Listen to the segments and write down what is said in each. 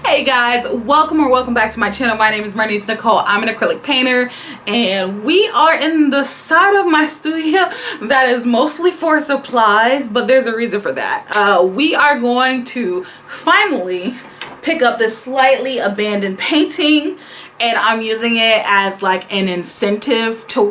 Hey guys, welcome back to my channel. My name is Nicole. I'm an acrylic painter and we are in the side of my studio that is mostly for supplies, but there's a reason for that. We are going to finally pick up this slightly abandoned painting, and I'm using it as like an incentive to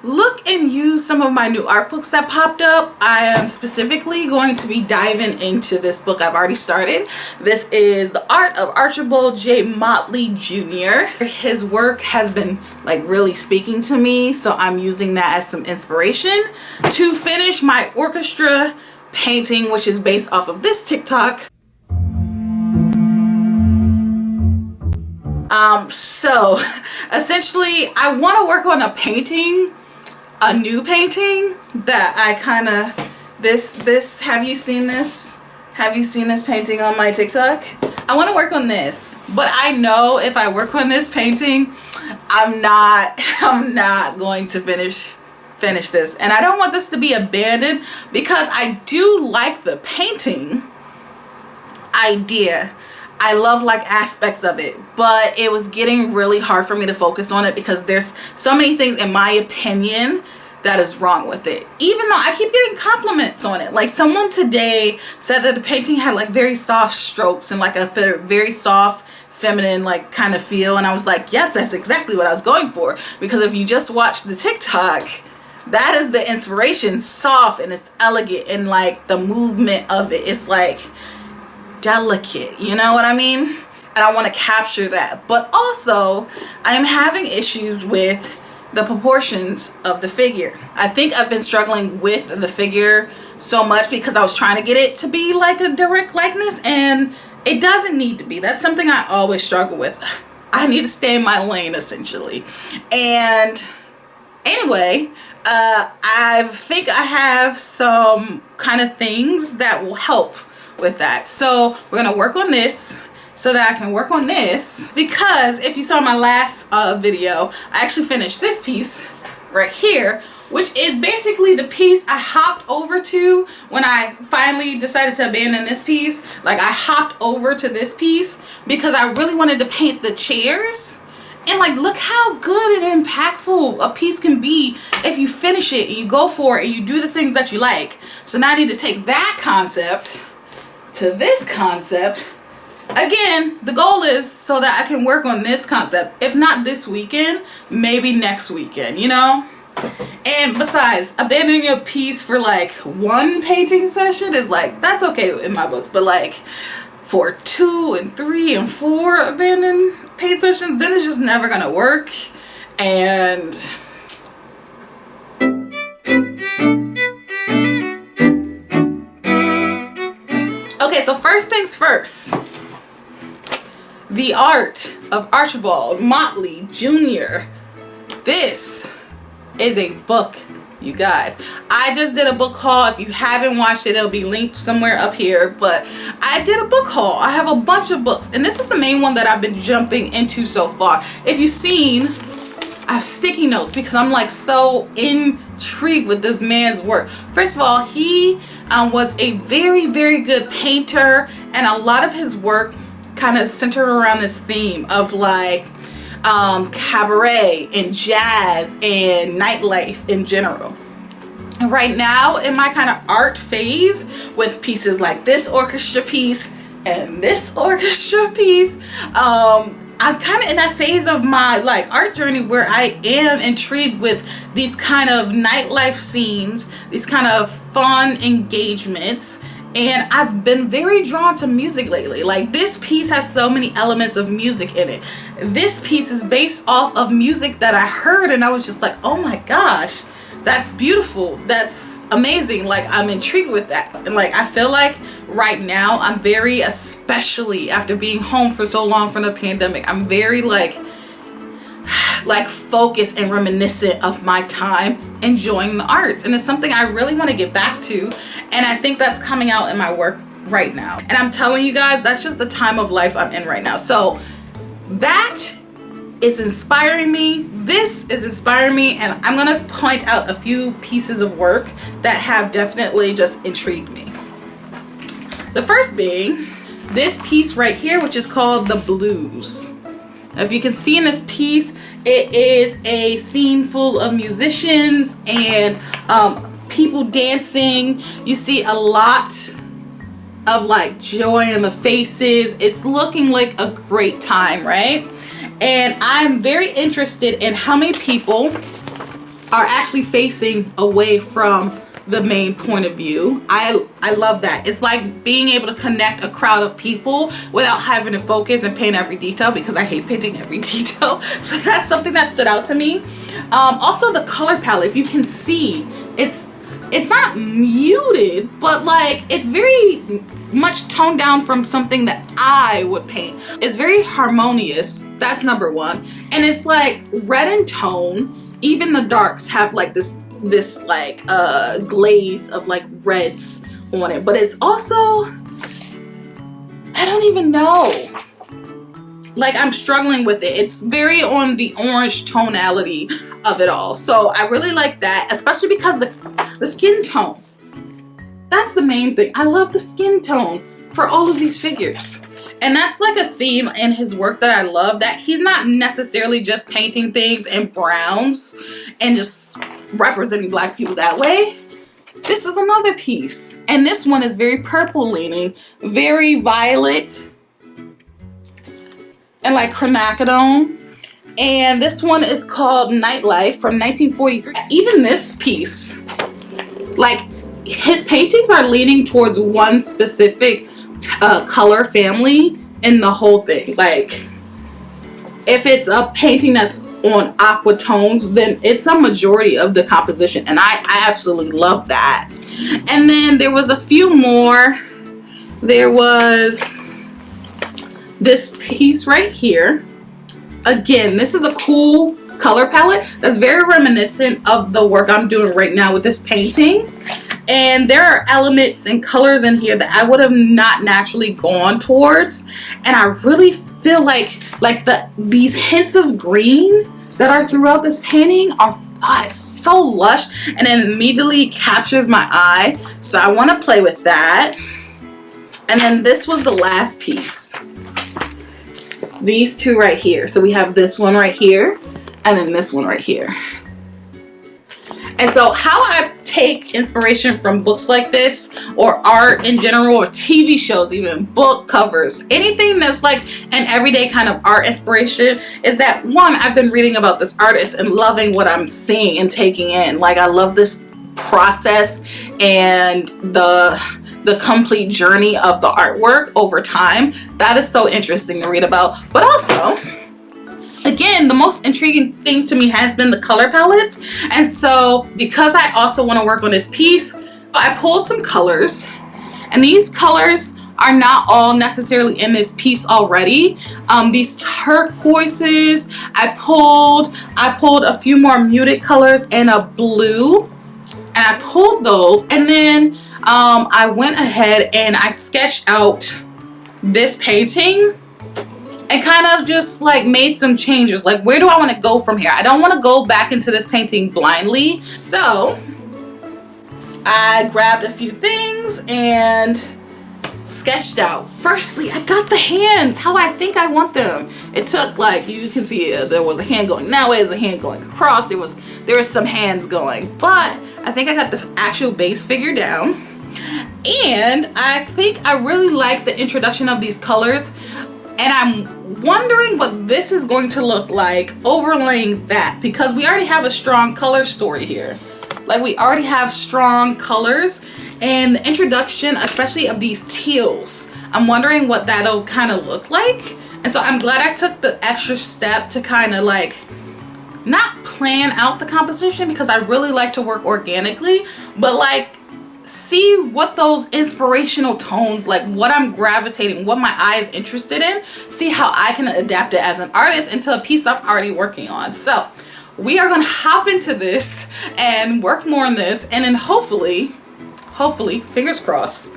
look and use some of my new art books that popped up. I am specifically going to be diving into this book I've already started. This is The Art of Archibald J. Motley Jr. His work has been like really speaking to me, so I'm using that as some inspiration to finish my orchestra painting, which is based off of this TikTok. So essentially I want to work on a new painting that I kind of, have you seen this? Have you seen this painting on my TikTok? I want to work on this, but I know if I work on this painting, I'm not going to finish this. And I don't want this to be abandoned because I do like the painting idea. I love like aspects of it, but it was getting really hard for me to focus on it because there's so many things in my opinion that is wrong with it, even though I keep getting compliments on it. Like someone today said that the painting had like very soft strokes and like a very soft feminine like kind of feel, and I was like, yes, that's exactly what I was going for, because if you just watch the TikTok, that is the inspiration. Soft, and it's elegant, and like the movement of it is like delicate, you know what I mean? And I want to capture that, but also I am having issues with the proportions of the figure. I think I've been struggling with the figure so much because I was trying to get it to be like a direct likeness, and it doesn't need to be. That's something I always struggle with. I need to stay in my lane essentially. And anyway, I think I have some kind of things that will help with that. So we're gonna work on this so that I can work on this, because if you saw my last video, I actually finished this piece right here, which is basically the piece I hopped over to when I finally decided to abandon this piece. Like I hopped over to this piece because I really wanted to paint the chairs, and like look how good and impactful a piece can be if you finish it and you go for it and you do the things that you like. So now I need to take that concept to this concept. Again, the goal is so that I can work on this concept, if not this weekend, maybe next weekend, you know? And besides, abandoning a piece for like one painting session is like, that's okay in my books, but like for 2 and 3 and 4 abandoned paint sessions, then it's just never gonna work. And okay, so first things first. The Art of Archibald Motley Jr. This is a book, you guys. I just did a book haul. If you haven't watched it, it'll be linked somewhere up here. But I did a book haul. I have a bunch of books, and this is the main one that I've been jumping into so far. If you've seen, I have sticky notes because I'm like so intrigued with this man's work. First of all, he was a very, very good painter, and a lot of his work kind of centered around this theme of like cabaret and jazz and nightlife in general. And right now in my kind of art phase with pieces like this orchestra piece and this orchestra piece, I'm kind of in that phase of my like art journey where I am intrigued with these kind of nightlife scenes, these kind of fun engagements. And I've been very drawn to music lately. Like this piece has so many elements of music in it. This piece is based off of music that I heard, and I was just like, oh my gosh, that's beautiful. That's amazing. Like I'm intrigued with that. And like I feel like right now I'm very, especially after being home for so long from the pandemic, I'm very like focused and reminiscent of my time enjoying the arts, and it's something I really want to get back to, and I think that's coming out in my work right now. And I'm telling you guys, that's just the time of life I'm in right now. So that is inspiring me. This is inspiring me, and I'm gonna point out a few pieces of work that have definitely just intrigued me. The first being this piece right here, which is called the Blues. If you can see in this piece, it is a scene full of musicians and people dancing. You see a lot of like joy in the faces. It's looking like a great time, right? And I'm very interested in how many people are actually facing away from the main point of view. I love that. It's like being able to connect a crowd of people without having to focus and paint every detail, because I hate painting every detail. So that's something that stood out to me. Also the color palette, if you can see, it's not muted, but like it's very much toned down from something that I would paint. It's very harmonious. That's number one. And it's like red in tone. Even the darks have like this like glaze of like reds on it, but it's also, I don't even know, like I'm struggling with it. It's very on the orange tonality of it all. So I really like that, especially because the skin tone, that's the main thing. I love the skin tone for all of these figures. And that's like a theme in his work that I love, that he's not necessarily just painting things in browns and just representing black people that way. This is another piece. And this one is very purple leaning, very violet and like quinacridone. And this one is called Nightlife from 1943. Even this piece, like his paintings are leaning towards one specific color family in the whole thing. Like if it's a painting that's on aqua tones, then it's a majority of the composition, and I absolutely love that. And then there was a few more. There was this piece right here. Again, this is a cool color palette that's very reminiscent of the work I'm doing right now with this painting. And there are elements and colors in here that I would have not naturally gone towards. And I really feel like these hints of green that are throughout this painting are it's so lush, and it immediately captures my eye. So I want to play with that. And then this was the last piece. These two right here. So we have this one right here and then this one right here. And so how I take inspiration from books like this, or art in general, or TV shows, even book covers, anything that's like an everyday kind of art inspiration, is that one, I've been reading about this artist and loving what I'm seeing and taking in. Like I love this process and the complete journey of the artwork over time. That is so interesting to read about. But also, again, the most intriguing thing to me has been the color palettes. And so because I also want to work on this piece, I pulled some colors, and these colors are not all necessarily in this piece already. These turquoises, I pulled a few more muted colors and a blue, and I pulled those. And then I went ahead and I sketched out this painting and kind of just like made some changes. Like, where do I want to go from here? I don't want to go back into this painting blindly. So I grabbed a few things and sketched out. Firstly, I got the hands how I think I want them. It took, like, you can see there was a hand going that way, there's a hand going across, there was some hands going, but I think I got the actual base figure down. And I think I really like the introduction of these colors, and I'm wondering what this is going to look like overlaying that, because we already have a strong color story here. Like, we already have strong colors, and the introduction, especially of these teals, I'm wondering what that'll kind of look like. And so I'm glad I took the extra step to kind of like not plan out the composition, because I really like to work organically, but like see what those inspirational tones, like what I'm gravitating, what my eye is interested in, see how I can adapt it as an artist into a piece I'm already working on. So we are going to hop into this and work more on this, and then hopefully, fingers crossed,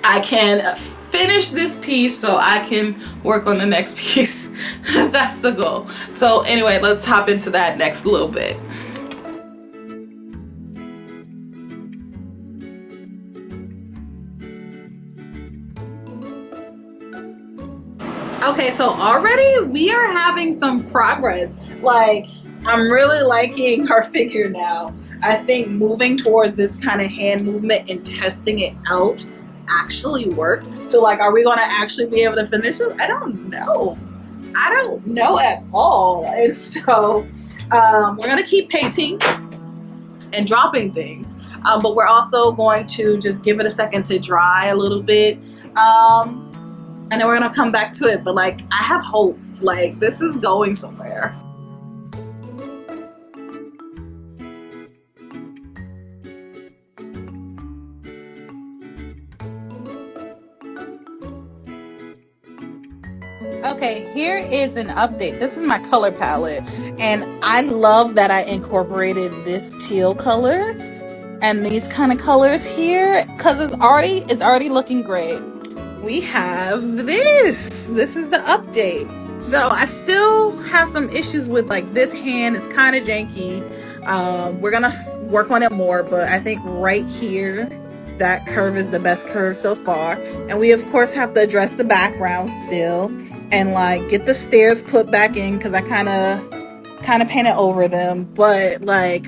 I can finish this piece so I can work on the next piece. That's the goal. So anyway, let's hop into that next little bit. Okay, so already we are having some progress. Like, I'm really liking her figure now. I think moving towards this kind of hand movement and testing it out actually worked. So, like, are we going to actually be able to finish this? I don't know. I don't know at all. And so, we're going to keep painting and dropping things. But we're also going to just give it a second to dry a little bit. And then we're gonna come back to it. But like, I have hope. Like, this is going somewhere. Okay, here is an update. This is my color palette, and I love that I incorporated this teal color and these kind of colors here because it's already looking great. We have this. This is the update. So I still have some issues with like this hand. It's kind of janky. We're gonna work on it more, but I think right here, that curve is the best curve so far. And we of course have to address the background still and like get the stairs put back in because I kind of painted over them. But like,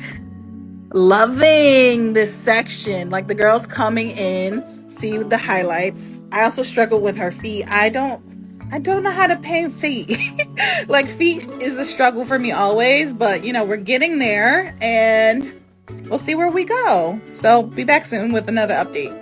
loving this section. Like, the girl's coming in, see the highlights. I also struggle with her feet. I don't know how to paint feet. Like, feet is a struggle for me always, but you know, we're getting there and we'll see where we go. So be back soon with another update.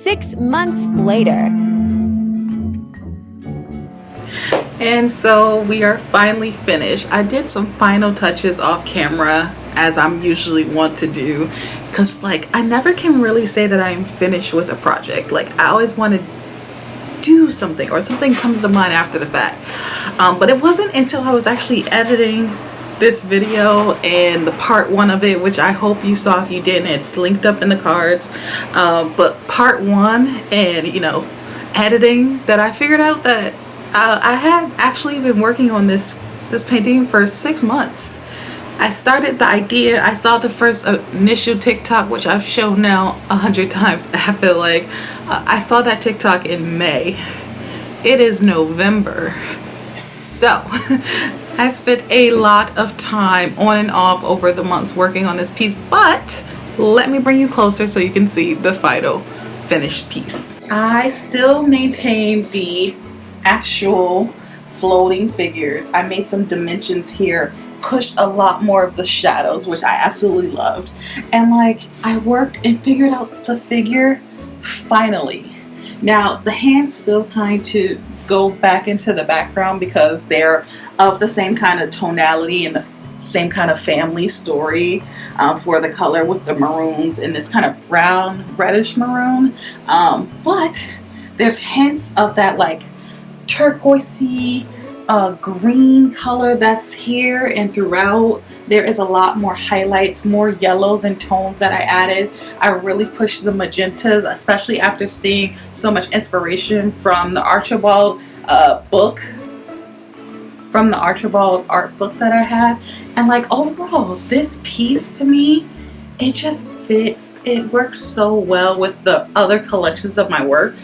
6 months later. And so we are finally finished. I did some final touches off camera, as I'm usually want to do, because like, I never can really say that I'm finished with a project. Like, I always want to do something, or something comes to mind after the fact. But it wasn't until I was actually editing this video and the part 1 of it, which I hope you saw. If you didn't, it's linked up in the cards. But part 1 and, you know, editing, that I figured out that I had actually been working on this painting for 6 months. I started the idea. I saw the first initial TikTok, which I've shown now 100 times. I feel like I saw that TikTok in May. It is November, so I spent a lot of time on and off over the months working on this piece. But let me bring you closer so you can see the final finished piece. I still maintain the actual floating figures. I made some dimensions here, pushed a lot more of the shadows, which I absolutely loved. And like, I worked and figured out the figure finally. Now the hands still kind to go back into the background because they're of the same kind of tonality and the same kind of family story for the color, with the maroons and this kind of brown reddish maroon. But there's hints of that like turquoisey green color that's here and throughout. There is a lot more highlights, more yellows and tones that I added. I really pushed the magentas, especially after seeing so much inspiration from the Archibald book, from the Archibald art book that I had. And like, overall, this piece to me, it just fits. It works so well with the other collections of my work.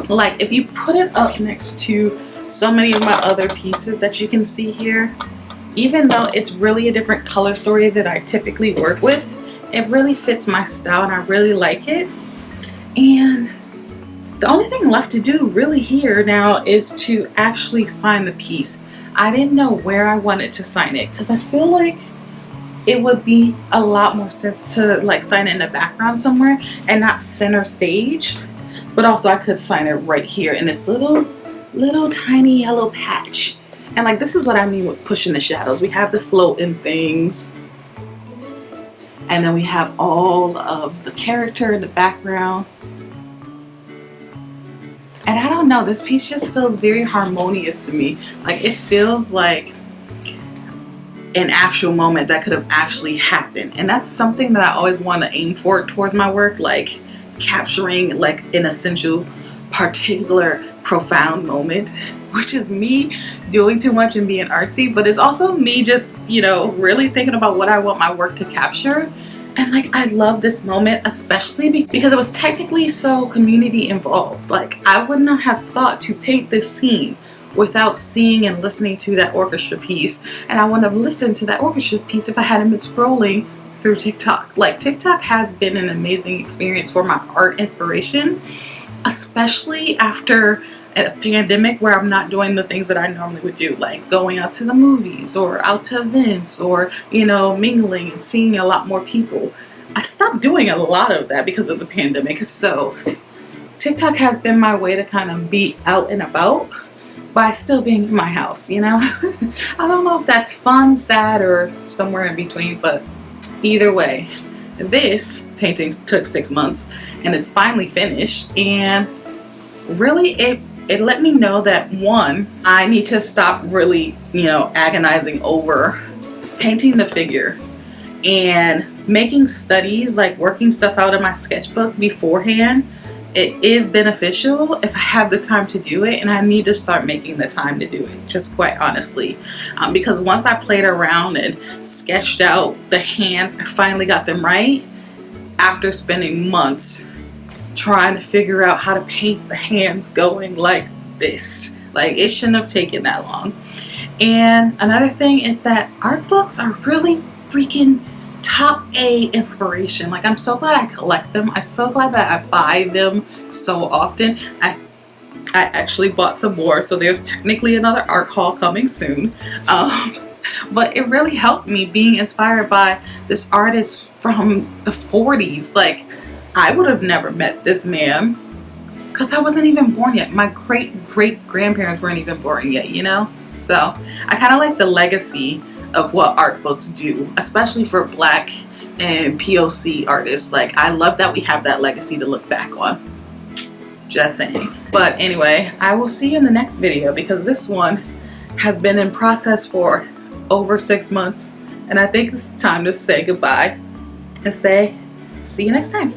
Like, if you put it up next to so many of my other pieces that you can see here, even though it's really a different color story that I typically work with, it really fits my style and I really like it. And the only thing left to do really here now is to actually sign the piece. I didn't know where I wanted to sign it because I feel like it would be a lot more sense to like sign it in the background somewhere and not center stage. But also I could sign it right here in this little tiny yellow patch. And like, this is what I mean with pushing the shadows. We have the floating things, and then we have all of the character in the background. And I don't know, this piece just feels very harmonious to me. Like, it feels like an actual moment that could have actually happened. And that's something that I always want to aim for towards my work, like capturing like an essential, particular, profound moment, which is me doing too much and being artsy, but it's also me just, you know, really thinking about what I want my work to capture. And like, I love this moment, especially because it was technically so community involved. Like, I would not have thought to paint this scene without seeing and listening to that orchestra piece. And I wouldn't have listened to that orchestra piece if I hadn't been scrolling through TikTok. Like, TikTok has been an amazing experience for my art inspiration, especially after a pandemic where I'm not doing the things that I normally would do, like going out to the movies or out to events or, you know, mingling and seeing a lot more people. I stopped doing a lot of that because of the pandemic. So TikTok has been my way to kind of be out and about by still being in my house, you know? I don't know if that's fun, sad, or somewhere in between, but either way, this painting took 6 months and it's finally finished. And really, it let me know that, one, I need to stop really, you know, agonizing over painting the figure and making studies, like working stuff out in my sketchbook beforehand. It is beneficial if I have the time to do it, and I need to start making the time to do it, just quite honestly. Because once I played around and sketched out the hands, I finally got them right after spending months trying to figure out how to paint the hands going like this. Like, it shouldn't have taken that long. And another thing is that art books are really freaking top A inspiration. Like, I'm so glad I collect them. I'm so glad that I buy them so often. I actually bought some more, so there's technically another art haul coming soon. But it really helped me being inspired by this artist from the 40s. Like, I would have never met this man because I wasn't even born yet. My great-great-grandparents weren't even born yet, you know? So I kind of like the legacy of what art books do, especially for Black and POC artists. Like, I love that we have that legacy to look back on. Just saying. But anyway, I will see you in the next video because this one has been in process for over 6 months. And I think it's time to say goodbye and say, see you next time.